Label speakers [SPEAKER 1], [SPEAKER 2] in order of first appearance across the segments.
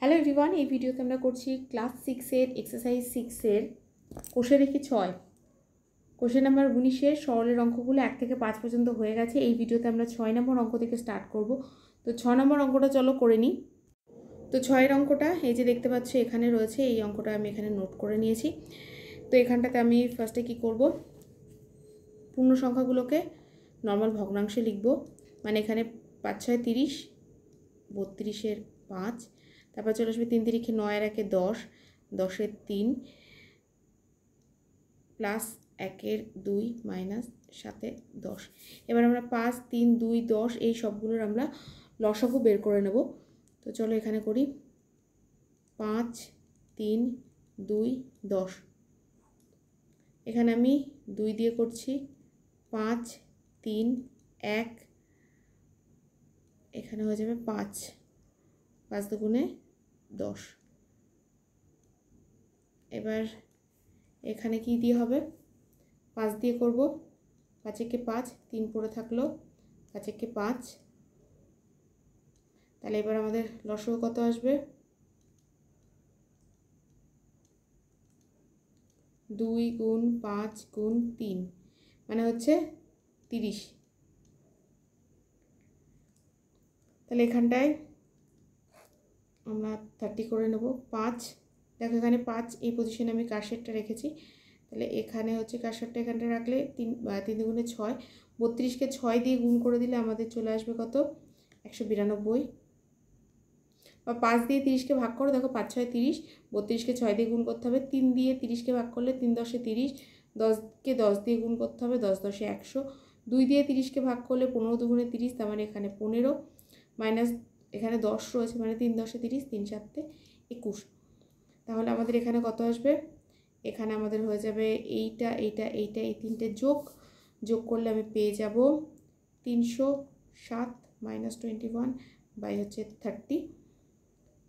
[SPEAKER 1] Hello everyone, এই ভিডিওতে আমরা করছি ক্লাস 6-এর এক্সারসাইজ 6-এর কোষে দেখি 6 কোশ্চেন নাম্বার 19-এর সরলের অঙ্কগুলো 1 থেকে 5 পর্যন্ত হয়ে গেছে। এই ভিডিওতে আমরা 6 নম্বর অঙ্ক থেকে স্টার্ট করব। তো 6 নম্বর অঙ্কটা চলো করে নিই। তো 6-এর অঙ্কটা এই যে দেখতে পাচ্ছ এখানে রয়েছে, এই অঙ্কটা আমি এখানে নোট করে নিয়েছি। তো এখানটাতে আমি ফার্স্টে কি করব, পূর্ণ সংখ্যাগুলোকে নর্মাল ভগ্নাংশে লিখব। মানে এখানে 5 6 30, 32-এর 5, তারপর চলে আসবে 3 3 9 1 10, 10-এর 3 প্লাস 1-এর 2 মাইনাস 7-এর 10। এবার আমরা 5 3 2 10 এই সবগুলোর আমরা লসাগু বের করে নেব। তো চলো এখানে করি 5 3 2 10। এখানে আমি 2 দিয়ে করছি 5 3 1, এখানে হয়ে যাবে 5 5 দুগুণে 10। এবার এখানে কি দিয়ে হবে, 5 দিয়ে করব, 5 একে 5 3 পড়ে থাকলো, 5 একে 5। তাহলে এবার আমাদের লসাগু কত আসবে, 2 গুণ 5 গুণ 3 মানে হচ্ছে 30। তাহলে এখানটায় আমরা 30 করে নেব। 5 দেখো এখানে 5 এই পজিশনে আমি কার্সারটা রেখেছি, তাহলে এখানে হচ্ছে কার্সারটা এখানটা রাখলে 3 দুগুণে 6, 32কে 6 দিয়ে গুণ করে দিলে আমাদের চলে আসবে কত, 192। বা 5 দিয়ে 30কে ভাগ করো, দেখো 5 6 30, 32কে 6 দিয়ে গুণ করতে হবে, 3 দিয়ে 30কে ভাগ করলে 3 10 30, 10কে 10 দিয়ে গুণ করতে হবে, 10 10 100, 2 দিয়ে 30কে ভাগ করলে 15 দুগুণে 30, তার মানে এখানে 15 মাইনাস এখানে 10 রয়েছে, মানে 3 10 30, 3 7 21। তাহলে আমাদের এখানে কত আসবে, এখানে আমাদের হয়ে যাবে এইটা এইটা এইটা এই তিনটে যোগ করলে আমি পেয়ে যাব 307 মাইনাস 21 বাই হচ্ছে 30।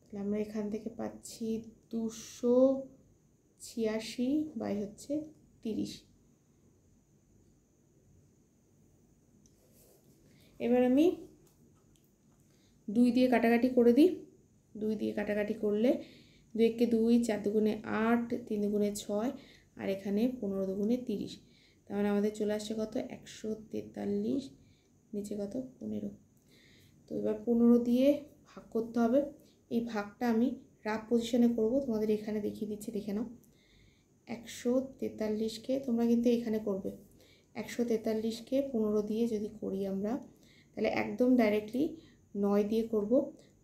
[SPEAKER 1] তাহলে আমরা এখান থেকে পাচ্ছি 286 বাই হচ্ছে 30। এবার আমি 2 দিয়ে কাটাকাটি করে দিই। 2 দিয়ে কাটাকাটি করলে 2 একে 2, 4 দুগুণে 8, 3 দুগুণে 6, আর এখানে 15 দুগুণে 30। তাহলে আমাদের চলে আসছে কত, 143, নিচে কত 15। তো এবার 15 দিয়ে ভাগ করতে হবে। এই ভাগটা আমি রাফ পজিশনে করব, তোমাদের এখানে দেখিয়ে দিচ্ছি, দেখে নাও। 143কে তোমরা কিন্তু এখানে করবে, 143কে 15 দিয়ে যদি করি আমরা, তাহলে একদম ডাইরেক্টলি 9 দিয়ে করব।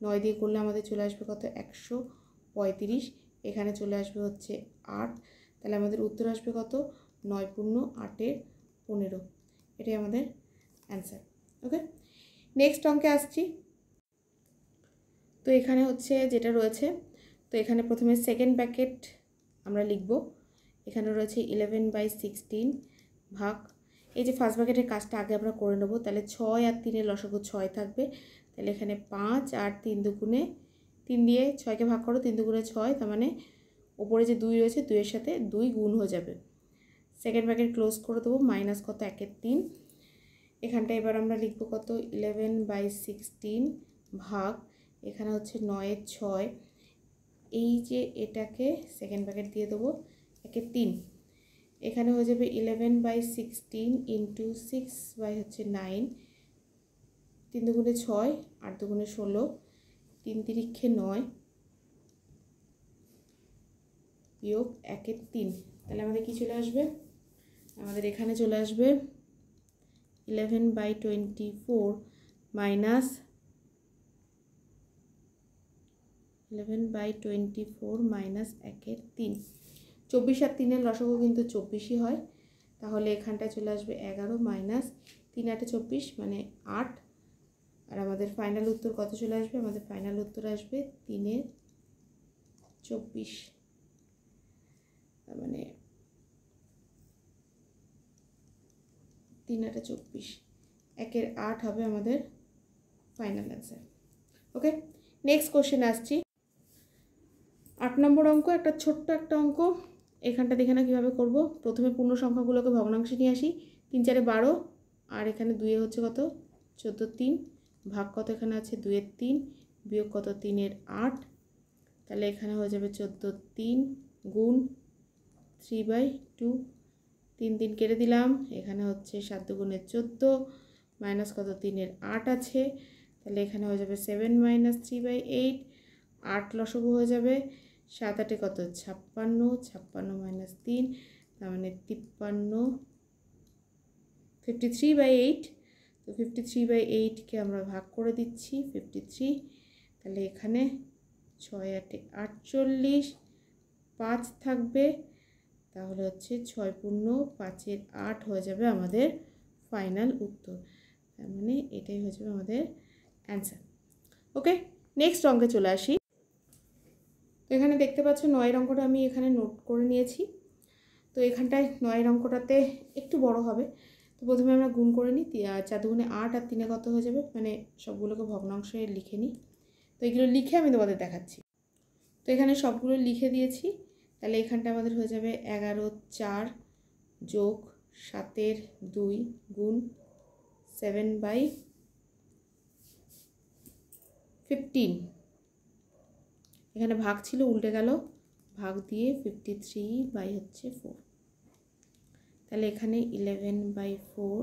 [SPEAKER 1] 9 দিয়ে করলে আমাদের চলে আসবে কত, 135। এখানে চলে আসবে হচ্ছে 8, তাহলে আমাদের উত্তর আসবে কত, 9 পূর্ণ 8-এর 15। এটাই আমাদের অ্যান্সার। ওকে, নেক্সট অঙ্কে আসছি। তো এখানে হচ্ছে যেটা রয়েছে, তো এখানে প্রথমে সেকেন্ড ব্র্যাকেট আমরা লিখব। এখানে রয়েছে 11/16 ভাগ, এই যে ফার্স্ট ব্র্যাকেটের কাজটা আগে আমরা করে নেব। তাহলে 6 আর 3-এর লসাগু 6 থাকবে, তাহলে এখানে 5 আর 3 দুগুণে 3 দিয়ে 6কে ভাগ করো, 3 দুগুণে 6, তার মানে ওপরে যে 2 রয়েছে 2-এর সাথে 2 গুণ হয়ে যাবে। সেকেন্ড ব্র্যাকেট ক্লোজ করে দেবো, মাইনাস কত, 1-এর 3। এখানটা এবার আমরা লিখব কত, 11/16 ভাগ, এখানে হচ্ছে 9-এর 6, এই যে এটাকে সেকেন্ড ব্র্যাকেট দিয়ে দেবো, 1-এর 3। এখানে হয়ে যাবে 11/16 ইন্টু 6 বাই হচ্ছে 9, 3 দুগুণে 6, 8 দুগুণে 16, 3 তিরিক্ষে 9 বিয়োগ 1-এর 3। তাহলে আমাদের কি চলে আসবে, আমাদের এখানে চলে আসবে 11/24 মাইনাস 11/24 মাইনাস 1-এর 3। 24 আর 3-এর লসাগু কিন্তু 24ই হয়, তাহলে এখানটায় চলে আসবে 11 মাইনাস 3 8 24 মানে 8। আর আমাদের ফাইনাল উত্তর কত চলে আসবে, আমাদের ফাইনাল উত্তর আসবে 3-এর 24, তার মানে 3 8 24, 1-এর 8 হবে আমাদের ফাইনাল অ্যান্সার। ওকে, নেক্সট কোশ্চেন আসছি। 8 নম্বর অঙ্ক, একটা ছোট্ট একটা অঙ্ক। এখানটা দেখে না কীভাবে করব। প্রথমে পূর্ণ সংখ্যাগুলোকে ভগ্নাংশে নিয়ে আসি, 3 4 12, আর এখানে 2 হচ্ছে কত, 14 3, ভাগ কত এখানে আছে 2-এর 3, বিয়োগ কত 3-এর 8, তাহলে এখানে হয়ে যাবে 14 গুণ 3/2, 3 3 কেটে দিলাম। এখানে হচ্ছে 7 দুগুণে 14 মাইনাস কত 3-এর 8 আছে, তাহলে এখানে হয়ে যাবে 7 - 3/8, 8 লসগু হয়ে যাবে। 7 8 কত 56, 56 - 3 তার মানে 53, 53/8। তো 53/8কে আমরা ভাগ করে দিচ্ছি 53, তাহলে এখানে 6 8 48, 5 থাকবে, তাহলে হচ্ছে 6 পূর্ণ 5-এর 8 হয়ে যাবে আমাদের ফাইনাল উত্তর। তার মানে এটাই হয়ে যাবে আমাদের অ্যান্সার। ওকে, নেক্সট অঙ্কে চলে আসি। তো এখানে দেখতে পাচ্ছ 9-এর অঙ্কটা আমি এখানে নোট করে নিয়েছি। তো এখানটায় 9-এর অঙ্কটাতে একটু বড় হবে। তো প্রথমে আমরা গুণ করে নিই, 4 দুগুণে 8 আর 3-এ কত হয়ে যাবে, মানে সবগুলোকে ভগ্নাংশে লিখে নিই। তো এগুলো লিখে আমি তোমাদের দেখাচ্ছি। তো এখানে সবগুলো লিখে দিয়েছি, তাহলে এখানটা আমাদের হয়ে যাবে 11/4 যোগ 7/2 গুণ 7/15। এখানে ভাগ ছিল উল্টে গেল, ভাগ দিয়ে 53/4, তাহলে এখানে 11/4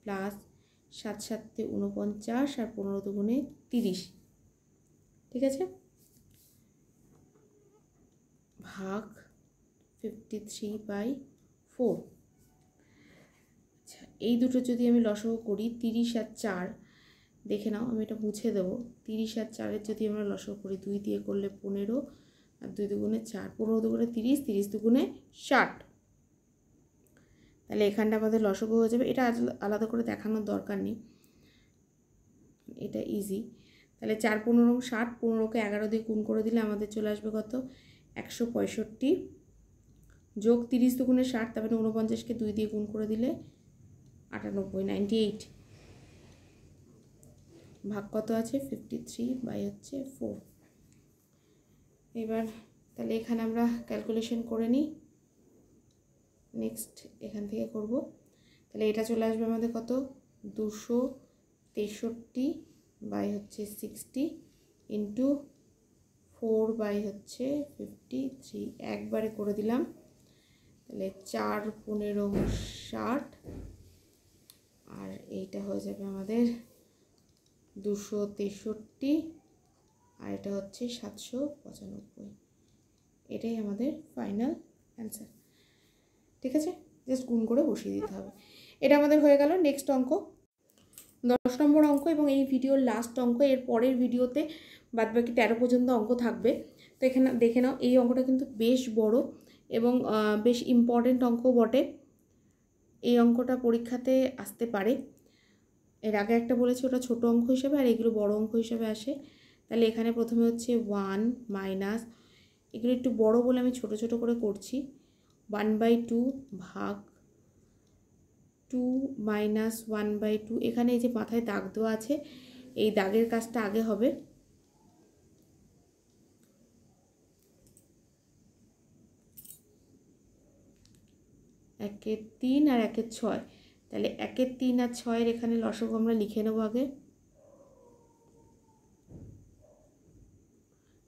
[SPEAKER 1] প্লাস 7 7 49 আর 15 দুগুণে 30, ঠিক আছে, ভাগ 53/4। আচ্ছা, এই দুটো যদি আমি লসগু করি 30 আর 4, দেখে নাও আমি এটা মুছে দেবো। 30 আর 4-এর যদি আমরা লসগু করি 2 দিয়ে করলে 15 আর 2 দুগুণে 4, 15 দুগুণে 30, 30 দুগুণে 60, তাহলে এখানটা আমাদের লসগু হয়ে যাবে। এটা আলাদা করে দেখানোর দরকার নেই, এটা ইজি। তাহলে 4 15 60, 15কে 11 দিয়ে গুণ করে দিলে আমাদের চলে আসবে কত 165 যোগ 30 দুগুণে 60, তারপরে 49কে 2 দিয়ে গুণ করে দিলে 98, 98, ভাগ কত আছে 53/4। এবার তাহলে এখানে আমরা ক্যালকুলেশন করে নিই, নেক্সট এখান থেকে করব। তাহলে এটা চলে আসবে আমাদের কত 263/60 ইন্টু 4/53, একবারে করে দিলাম। তাহলে 4 15 60, আর এইটা হয়ে যাবে আমাদের 263, আর এটা হচ্ছে 795। এটাই আমাদের ফাইনাল অ্যান্সার, ঠিক আছে, জাস্ট গুণ করে বসিয়ে দিতে হবে। এটা আমাদের হয়ে গেল। নেক্সট অঙ্ক 10 নম্বর অঙ্ক, এবং এই ভিডিওর লাস্ট অঙ্ক। এর পরের ভিডিওতে বাদবাকি 13 পর্যন্ত অঙ্ক থাকবে। তো এখানে দেখে নাও, এই অঙ্কটা কিন্তু বেশ বড় এবং বেশ ইম্পর্টেন্ট অঙ্ক বটে। এই অঙ্কটা পরীক্ষাতে আসতে পারে। এর আগে একটা বলেছি ওটা ছোট অঙ্ক হিসেবে, আর এগুলো বড় অঙ্ক হিসেবে আসে। তাহলে এখানে প্রথমে হচ্ছে 1 মাইনাস, এগুলো একটু বড় বলে আমি ছোট ছোট করে করছি, 1/2 ভাগ 2 মাইনাস 1/2। এখানে এই যে মাথায় দাগ দেওয়া আছে, এই দাগের কাজটা আগে হবে। একের 3 আর একের 6, তাহলে একের 3 আর 6-এর এখানে লসগু আমরা লিখে নেব আগে।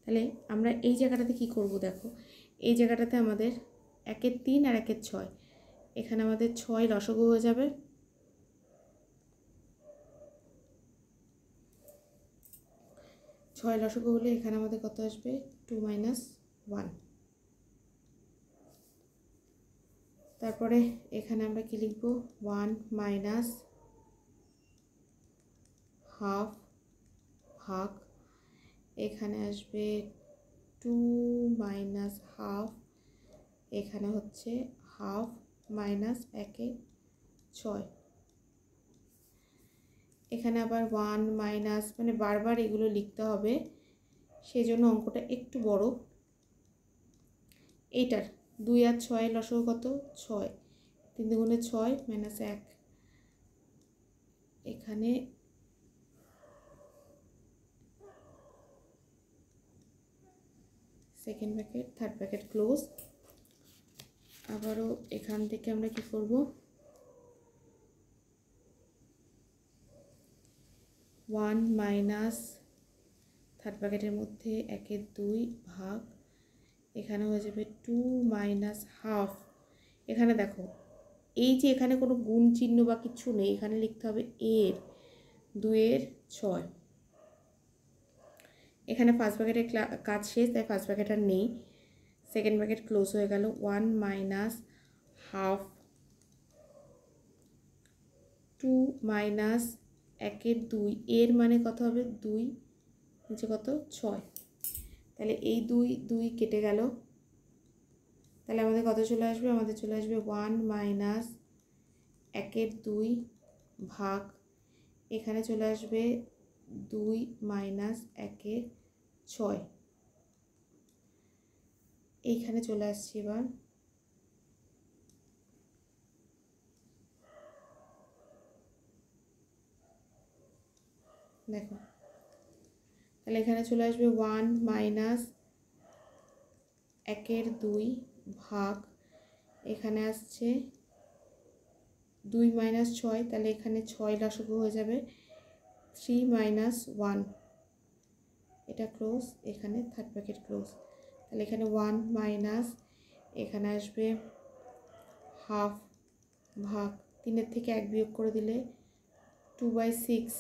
[SPEAKER 1] তাহলে আমরা এই জায়গাটাতে কি করব দেখো, এই জায়গাটাতে আমাদের একের 3 আর একের 6, এখানে আমাদের 6 লসগু হয়ে যাবে। ছয় লসগু হলে এখানে আমাদের কত আসবে 2 - 1। তারপরে এখানে আমরা কি লিখব 1 মাইনাস হাফ ভাগ, এখানে আসবে 2 মাইনাস হাফ, এখানে হচ্ছে হাফ মাইনাস 1/6। এখানে আবার 1 মাইনাস, মানে বারবার এগুলো লিখতে হবে, সেই জন্য অঙ্কটা একটু বড়। এইটার 2 আর 6 লসগু কত 6, 3 দুগুণে 6 মাইনাস 1, এখানে second bracket third bracket close. আবারও এখান থেকে আমরা কি করব 1 মাইনাস থার্ড ব্র্যাকেটের মধ্যে 1/2 ভাগ, এখানে হয়ে যাবে 2 মাইনাস হাফ। এখানে দেখো এই যে এখানে কোনো গুণ চিহ্ন বা কিছু নেই, এখানে লিখতে হবে এর 2/6। এখানে ফার্স্ট ব্র্যাকেটের কাজ শেষ, তাই ফার্স্ট ব্র্যাকেট আর নেই। সেকেন্ড ব্র্যাকেট ক্লোজ হয়ে গেল। 1 মাইনাস হাফ 2 মাইনাস 1/2, এর মানে কত হবে 2, নিচে কত 6। তাহলে এই 2 কেটে গেল। তাহলে আমাদের কত চলে আসবে, আমাদের চলে আসবে 1 মাইনাস 1/2 ভাগ, এখানে চলে আসবে 2 মাইনাস 1/6। এইখানে চলে আসছে এবার। দেখো তাহলে এখানে চলে আসবে 1 মাইনাস 1/2 ভাগ, এখানে আসছে 2 মাইনাস 6, তাহলে এখানে 6 লসাগু হয়ে যাবে 3 মাইনাস 1। এটা ক্লোজ, এখানে থার্ড ব্র্যাকেট ক্লোজ। তাহলে এখানে 1 মাইনাস, এখানে আসবে হাফ ভাগ, 3 থেকে 1 বিয়োগ করে দিলে 2/6।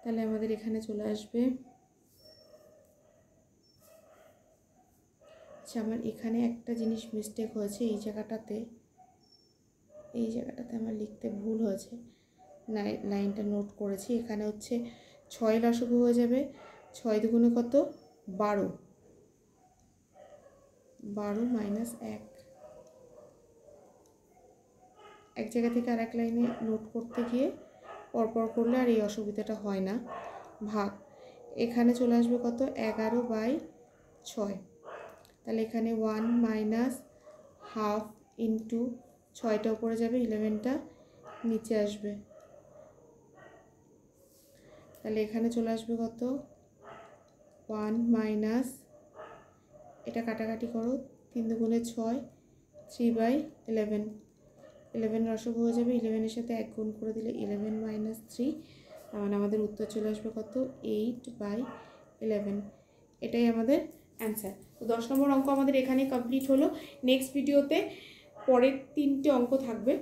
[SPEAKER 1] তাহলে আমাদের এখানে চলে আসবে, আচ্ছা আমার এখানে একটা জিনিস মিস্টেক হয়েছে, এই জায়গাটাতে আমার লিখতে ভুল হয়েছে, লাইনটা নোট করেছি। এখানে হচ্ছে 6 লসাগু হয়ে যাবে, 6 দুগুণে কত 12, 12 মাইনাস 1। এক জায়গা থেকে আর এক লাইনে নোট করতে গিয়ে পরপর করলে আর এই অসুবিধাটা হয় না। ভাগ, এখানে চলে আসবে কত 11/6। তাহলে এখানে 1 মাইনাস হাফ ইন্টু 6টা উপরে যাবে, 11টা নিচে আসবে। তাহলে এখানে চলে আসবে কত 1 মাইনাস, এটা কাটাকাটি করো, 3 দুগুণে 6, 3/11। 11 লসাগু হয়ে যাবে, 11-এর সাথে 1 গুণ করে দিলে 11 মাইনাস 3, তার মানে আমাদের উত্তর চলে আসবে কত 8/11। এটাই আমাদের অ্যান্সার। তো 10 নম্বর অঙ্ক আমাদের এখানেই কমপ্লিট হলো। নেক্সট ভিডিওতে পরের 3টে অঙ্ক থাকবে।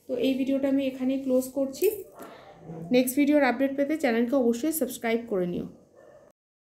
[SPEAKER 1] তো এই ভিডিওটা আমি এখানেই ক্লোজ করছি। নেক্সট ভিডিওর আপডেট পেতে চ্যানেলকে অবশ্যই সাবস্ক্রাইব করে নিও।